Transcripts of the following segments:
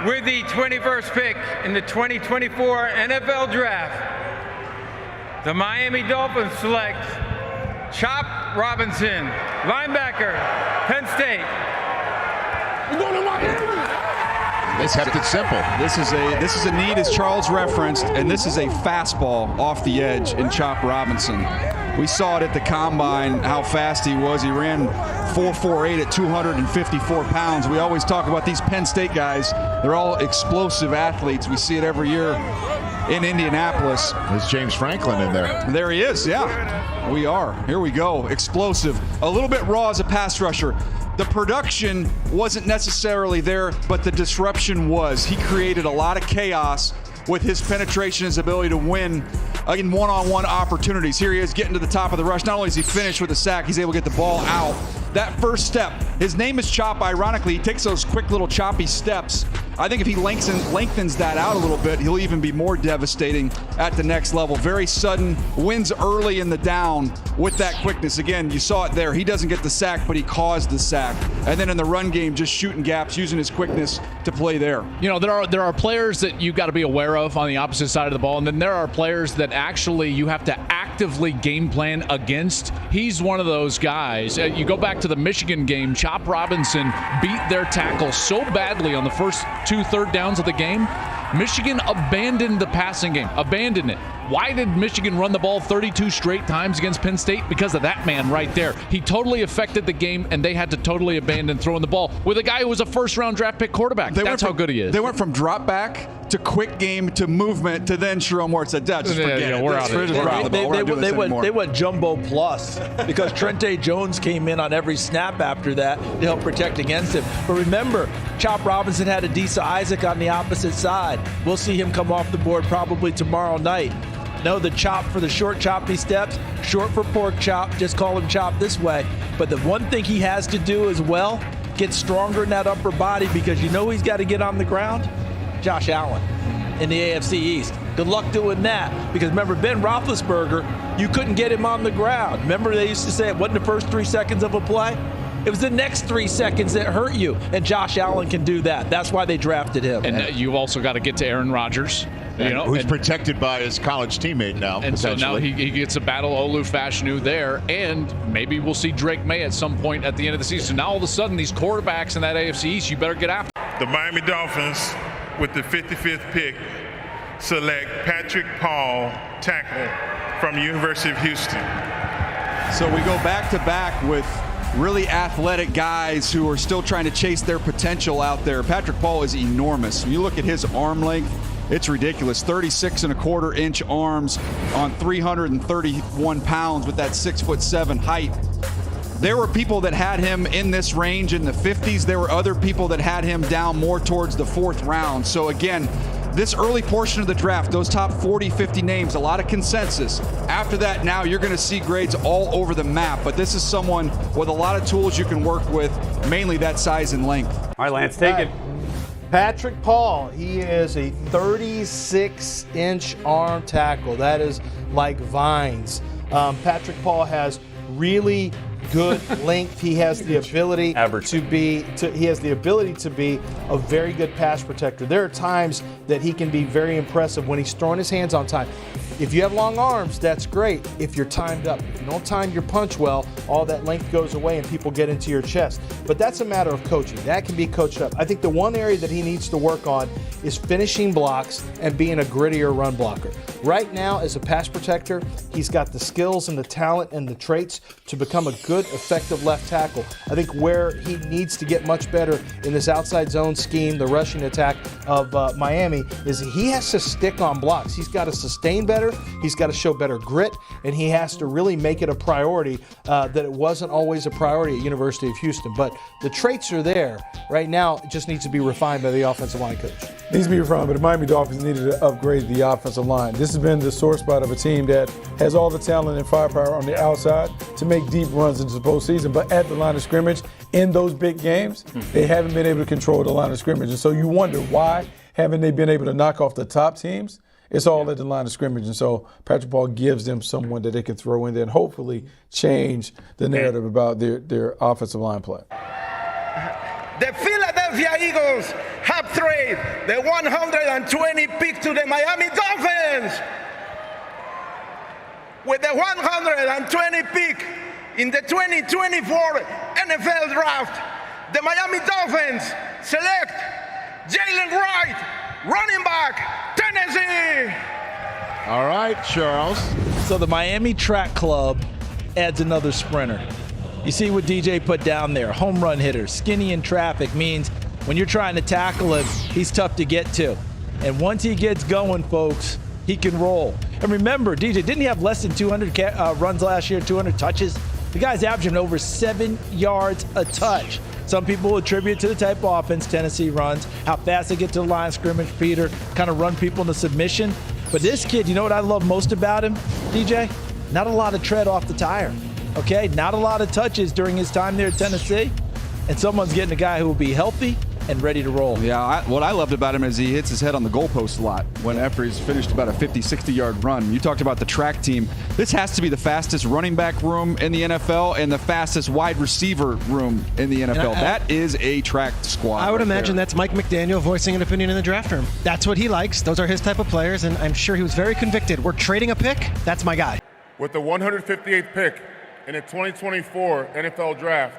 With the 21st pick in the 2024 NFL Draft, the Miami Dolphins select Chop Robinson, linebacker, Penn State. We're going to Miami. They kept it simple. This is a need, as Charles referenced, and this is a fastball off the edge in Chop Robinson. We saw it at the combine, how fast he was. He ran 4.48 at 254 pounds. We always talk about these Penn State guys. They're all explosive athletes. We see it every year in Indianapolis. There's James Franklin in there. There he is, yeah. We are. Here we go. Explosive. A little bit raw as a pass rusher. The production wasn't necessarily there, but the disruption was. He created a lot of chaos with his penetration, his ability to win in one-on-one opportunities. Here he is getting to the top of the rush. Not only is he finished with a sack, he's able to get the ball out. That first step, his name is Chop. Ironically, he takes those quick little choppy steps. I think if he lengthens that out a little bit, he'll even be more devastating at the next level. Very sudden, wins early in the down with that quickness. Again, you saw it there. He doesn't get the sack, but he caused the sack. And then in the run game, just shooting gaps, using his quickness to play there. You know, there are players that you got to be aware of on the opposite side of the ball, and then there are players that actually you have to actively game plan against. He's one of those guys. You go back to the Michigan game, Chop Robinson beat their tackle so badly on the first 2 third downs of the game. Michigan abandoned the passing game, abandoned it. Why did Michigan run the ball 32 straight times against Penn State? Because of that man right there. He totally affected the game, and they had to totally abandon throwing the ball with a guy who was a first-round draft pick quarterback. That's how good he is. They went from drop back to quick game to movement to then Sherrone Moore said, just forget it. We're out of it. They went jumbo plus because Trente Jones came in on every snap after that to help protect against him. But remember, Chop Robinson had Adisa Isaac on the opposite side. We'll see him come off the board probably tomorrow night. No, the chop for the short choppy steps, short for pork chop, just call him Chop this way. But the one thing he has to do as well, get stronger in that upper body because you know he's got to get on the ground. Josh Allen in the AFC East. Good luck doing that because remember Ben Roethlisberger, you couldn't get him on the ground. Remember they used to say it wasn't the first 3 seconds of a play? It was the next 3 seconds that hurt you, and Josh Allen can do that. That's why they drafted him. And you've also got to get to Aaron Rodgers. Who's protected by his college teammate now. And so now he gets a battle Olu Fashanu there, and maybe we'll see Drake May at some point at the end of the season. So now all of a sudden, these quarterbacks in that AFC East, you better get after. The Miami Dolphins, with the 55th pick, select Patrick Paul, tackle from the University of Houston. So we go back-to-back with really athletic guys who are still trying to chase their potential out there. Patrick Paul is enormous. When you look at his arm length, it's ridiculous. 36.25-inch arms on 331 pounds with that 6'7" height. There were people that had him in this range in the 50s. There were other people that had him down more towards the 4th round. So again, this early portion of the draft, those top 40, 50 names, a lot of consensus. After that, now you're going to see grades all over the map. But this is someone with a lot of tools you can work with, mainly that size and length. All right, Lance, take it. Patrick Paul, he is a 36-inch arm tackle. That is like vines. Patrick Paul has really good length. He has the ability to be a very good pass protector. There are times that he can be very impressive when he's throwing his hands on time. If you have long arms, that's great if you're timed up. If you don't time your punch well, all that length goes away and people get into your chest. But that's a matter of coaching. That can be coached up. I think the one area that he needs to work on is finishing blocks and being a grittier run blocker. Right now, as a pass protector, he's got the skills and the talent and the traits to become a good, effective left tackle. I think where he needs to get much better in this outside zone scheme, the rushing attack of Miami, is he has to stick on blocks. He's got to sustain better. He's got to show better grit, and he has to really make it a priority that it wasn't always a priority at University of Houston. But the traits are there. Right now, it just needs to be refined by the offensive line coach. Needs to be refined, but the Miami Dolphins needed to upgrade the offensive line. This has been the sore spot of a team that has all the talent and firepower on the outside to make deep runs into the postseason, but at the line of scrimmage, in those big games, they haven't been able to control the line of scrimmage. And so you wonder, why haven't they been able to knock off the top teams? It's all at the line of scrimmage. And so Patrick Paul gives them someone that they can throw in there and hopefully change the narrative about their offensive line play. The Philadelphia Eagles have traded the 120 pick to the Miami Dolphins. With the 120 pick in the 2024 NFL Draft, the Miami Dolphins select Jaylen Wright, running back, Tennessee. All right, Charles. So the Miami Track Club adds another sprinter. You see what DJ put down there, home run hitter, skinny in traffic, means when you're trying to tackle him, he's tough to get to. And once he gets going, folks, he can roll. And remember, DJ, didn't he have less than 200 runs last year, 200 touches? The guy's averaging over 7 yards a touch. Some people attribute to the type of offense Tennessee runs, how fast they get to the line of scrimmage, Peter, kind of run people into submission. But this kid, you know what I love most about him, DJ? Not a lot of tread off the tire, okay? Not a lot of touches during his time there at Tennessee. And someone's getting a guy who will be healthy and ready to roll. Yeah, what I loved about him is he hits his head on the goalpost a lot after he's finished about a 50, 60-yard run. You talked about the track team. This has to be the fastest running back room in the NFL and the fastest wide receiver room in the NFL. That is a track squad. I would imagine that's Mike McDaniel voicing an opinion in the draft room. That's what he likes. Those are his type of players, and I'm sure he was very convicted. We're trading a pick. That's my guy. With the 158th pick in the 2024 NFL Draft,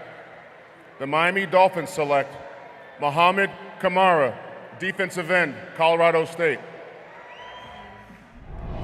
the Miami Dolphins select Mohamed, Kamara, defensive end, Colorado State.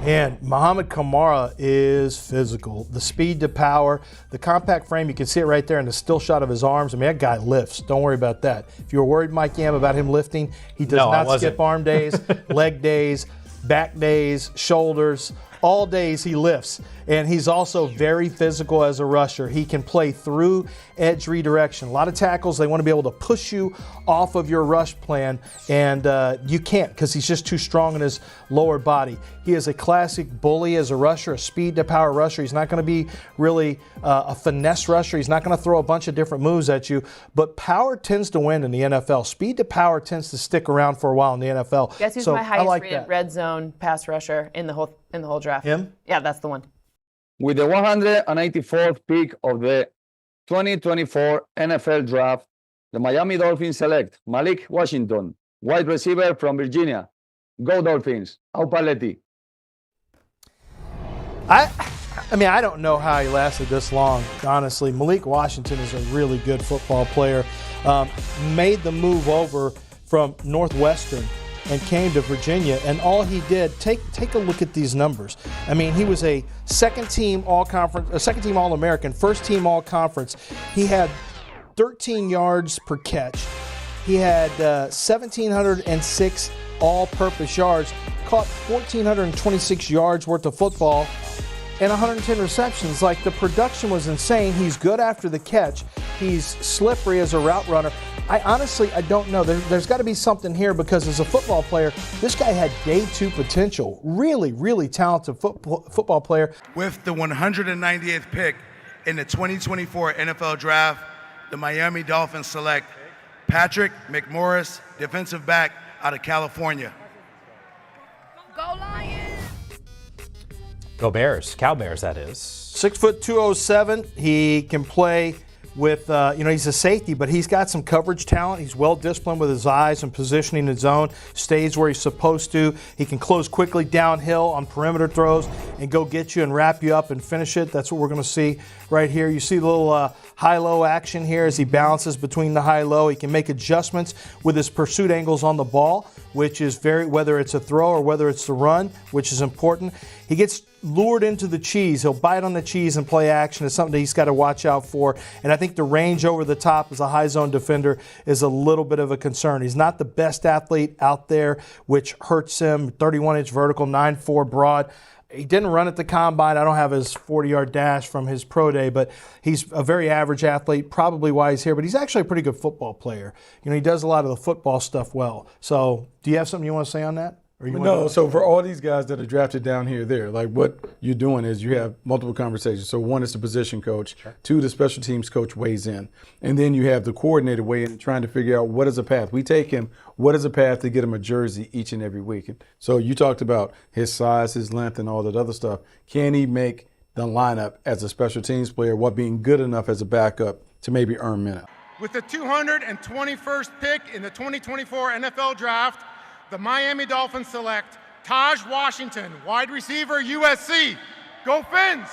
And Mohamed Kamara is physical. The speed to power, the compact frame, you can see it right there in the still shot of his arms. I mean, that guy lifts. Don't worry about that. If you were worried, Mike Yam, about him lifting, he does not skip arm days, leg days, back days, shoulders. All days he lifts, and he's also very physical as a rusher. He can play through edge redirection. A lot of tackles, they want to be able to push you off of your rush plan, and you can't because he's just too strong in his lower body. He is a classic bully as a rusher, a speed to power rusher. He's not going to be really a finesse rusher. He's not going to throw a bunch of different moves at you, but power tends to win in the NFL. Speed to power tends to stick around for a while in the NFL. Guess who's my highest rated red zone pass rusher in the whole draft? Him? Yeah, that's the one. With the 184th pick of the 2024 NFL Draft, the Miami Dolphins select Malik Washington, wide receiver from Virginia. Go Dolphins. Au Paletti. I mean, I don't know how he lasted this long, honestly. Malik Washington is a really good football player. Made the move over from Northwestern and came to Virginia, and all he did, take a look at these numbers. I mean, he was a second-team All-American, first-team All-Conference. He had 13 yards per catch. He had 1,706 all-purpose yards, caught 1,426 yards worth of football, and 110 receptions. Like, the production was insane. He's good after the catch. He's slippery as a route runner. I don't know. There's got to be something here because as a football player, this guy had day two potential. Really, really talented football player. With the 198th pick in the 2024 NFL Draft, the Miami Dolphins select Patrick McMorris, defensive back out of California. Go Lions! Go Bears. Cow Bears, that is. 6'2", 207. He can play with, he's a safety, but he's got some coverage talent. He's well disciplined with his eyes and positioning his zone, stays where he's supposed to. He can close quickly downhill on perimeter throws and go get you and wrap you up and finish it. That's what we're going to see right here. You see the little high-low action here as he balances between the high-low. He can make adjustments with his pursuit angles on the ball, which is whether it's a throw or whether it's the run, which is important. He gets lured into the cheese. He'll bite on the cheese and play action. It's something that he's got to watch out for. And I think the range over the top as a high zone defender is a little bit of a concern. He's not the best athlete out there, which hurts him. 31-inch vertical, 9'4" broad. He didn't run at the combine. I don't have his 40-yard dash from his pro day, but he's a very average athlete, probably why he's here. But he's actually a pretty good football player. He does a lot of the football stuff well. So do you have something you want to say on that? No, so for all these guys that are drafted down here, like what you're doing is you have multiple conversations. So one is the position coach, two, the special teams coach weighs in. And then you have the coordinator weigh in trying to figure out what is a path. We take him, what is a path to get him a jersey each and every week. So you talked about his size, his length, and all that other stuff. Can he make the lineup as a special teams player while being good enough as a backup to maybe earn minutes? With the 221st pick in the 2024 NFL Draft, the Miami Dolphins select Tahj Washington, wide receiver, USC. Go Fins!